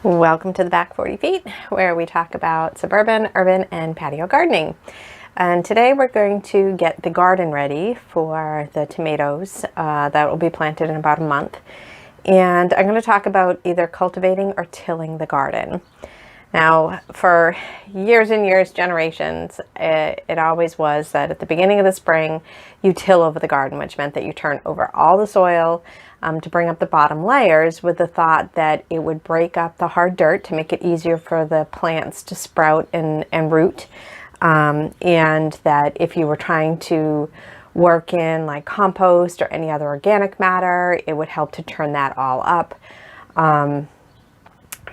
Welcome to the Back 40 Feet, where we talk about suburban, urban, and patio gardening. And today we're going to get the garden ready for the tomatoes that will be planted in about a month. And I'm going to talk about either cultivating or tilling the garden. Now, for years and years, generations, it always was that at the beginning of the spring, you till over the garden, which meant that you turn over all the soil to bring up the bottom layers, with the thought that it would break up the hard dirt to make it easier for the plants to sprout and root. And that if you were trying to work in like compost or any other organic matter, it would help to turn that all up.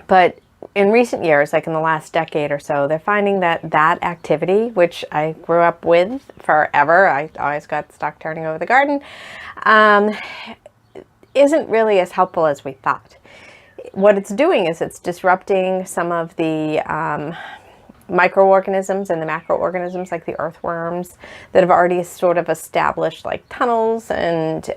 But in recent years, like in the last decade or so, they're finding that that activity, which I grew up with forever, I always got stuck turning over the garden, isn't really as helpful as we thought. What it's doing is it's disrupting some of the microorganisms and the macroorganisms, like the earthworms, that have already sort of established like tunnels and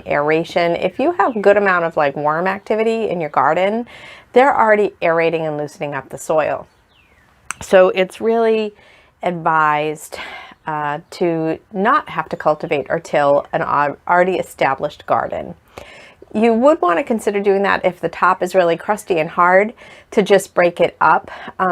aeration. If you have a good amount of like worm activity in your garden, they're already aerating and loosening up the soil. So it's really advised to not have to cultivate or till an already established garden. You would want to consider doing that if the top is really crusty and hard, to just break it up.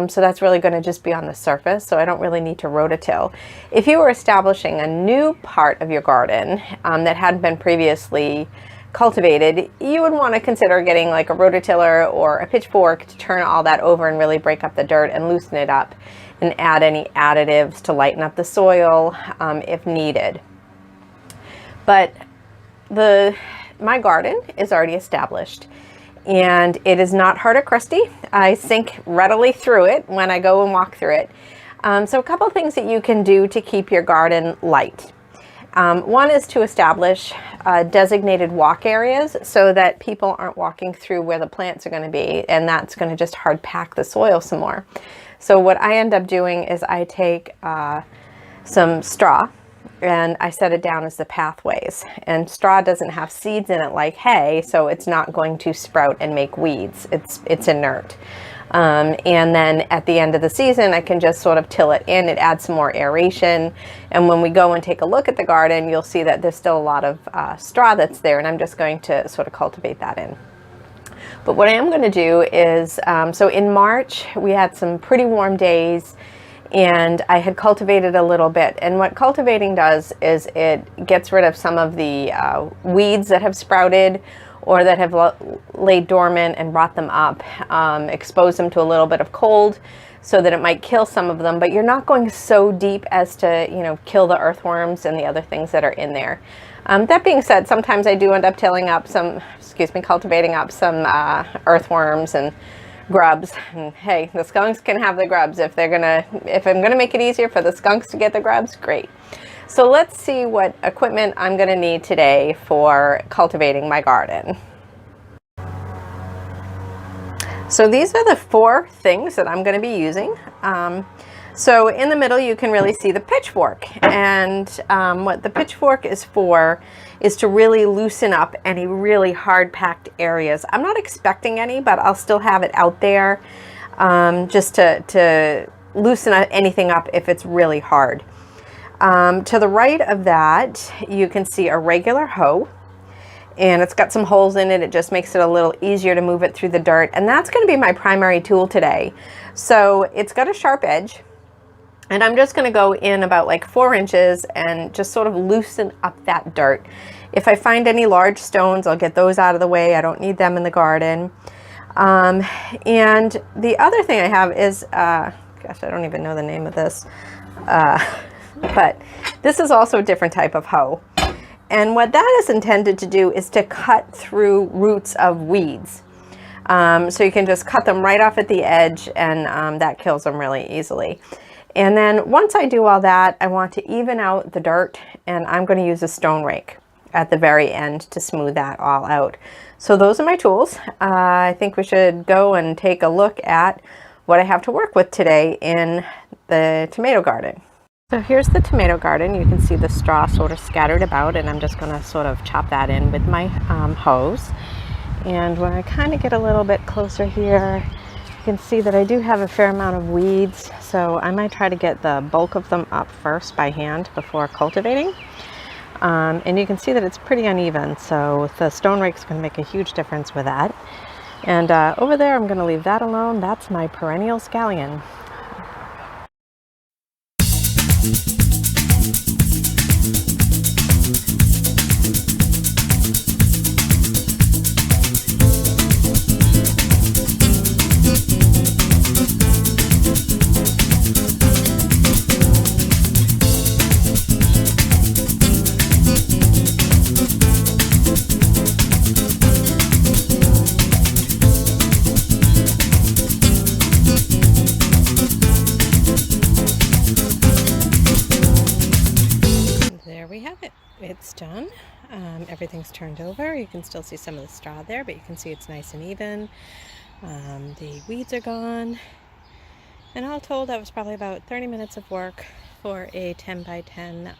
So that's really going to just be on the surface, so I don't really need to rototill. If you were establishing a new part of your garden that hadn't been previously cultivated, you would want to consider getting like a rototiller or a pitchfork to turn all that over and really break up the dirt and loosen it up, and add any additives to lighten up the soil if needed. But my garden is already established, and it is not hard or crusty. I sink readily through it when I go and walk through it. So a couple of things that you can do to keep your garden light. One is to establish designated walk areas so that people aren't walking through where the plants are going to be, and that's going to just hard pack the soil some more. So what I end up doing is I take some straw and I set it down as the pathways. And straw doesn't have seeds in it like hay, so it's not going to sprout and make weeds. It's inert. And then at the end of the season, I can just sort of till it in. It adds some more aeration. And when we go and take a look at the garden, you'll see that there's still a lot of straw that's there, and I'm just going to sort of cultivate that in. But what I am going to do is, so in March, we had some pretty warm days, and I had cultivated a little bit. And what cultivating does is it gets rid of some of the weeds that have sprouted or that have laid dormant, and rot them up, expose them to a little bit of cold so that it might kill some of them, but you're not going so deep as to, you know, kill the earthworms and the other things that are in there. That being said, sometimes I do end up cultivating up some earthworms and grubs. And hey, the skunks can have the grubs if I'm gonna make it easier for the skunks to get the grubs, great. So let's see what equipment I'm gonna need today for cultivating my garden. So these are the 4 things that I'm gonna be using. So in the middle, you can really see the pitchfork, and what the pitchfork is for is to really loosen up any really hard packed areas. I'm not expecting any, but I'll still have it out there just to loosen anything up if it's really hard. To the right of that, you can see a regular hoe, and it's got some holes in it. It just makes it a little easier to move it through the dirt, and that's going to be my primary tool today. So it's got a sharp edge, and I'm just going to go in about like 4 inches and just sort of loosen up that dirt. If I find any large stones, I'll get those out of the way. I don't need them in the garden. And the other thing I have is, gosh, I don't even know the name of this, but this is also a different type of hoe. And what that is intended to do is to cut through roots of weeds. So you can just cut them right off at the edge, and that kills them really easily. And then once I do all that, I want to even out the dirt, and I'm going to use a stone rake at the very end to smooth that all out. So those are my tools. I think we should go and take a look at what I have to work with today in the tomato garden. So here's the tomato garden. You can see the straw sort of scattered about, and I'm just going to sort of chop that in with my hose. And when I kind of get a little bit closer here, You can see that I do have a fair amount of weeds, so I might try to get the bulk of them up first by hand before cultivating. And you can see that it's pretty uneven, so the stone rake is going to make a huge difference with that. And over there, I'm going to leave that alone. That's my perennial scallion. There we have it. It's done. Everything's turned over. You can still see some of the straw there, but you can see it's nice and even. The weeds are gone. And all told, that was probably about 30 minutes of work for a 10 by 10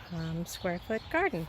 square foot garden.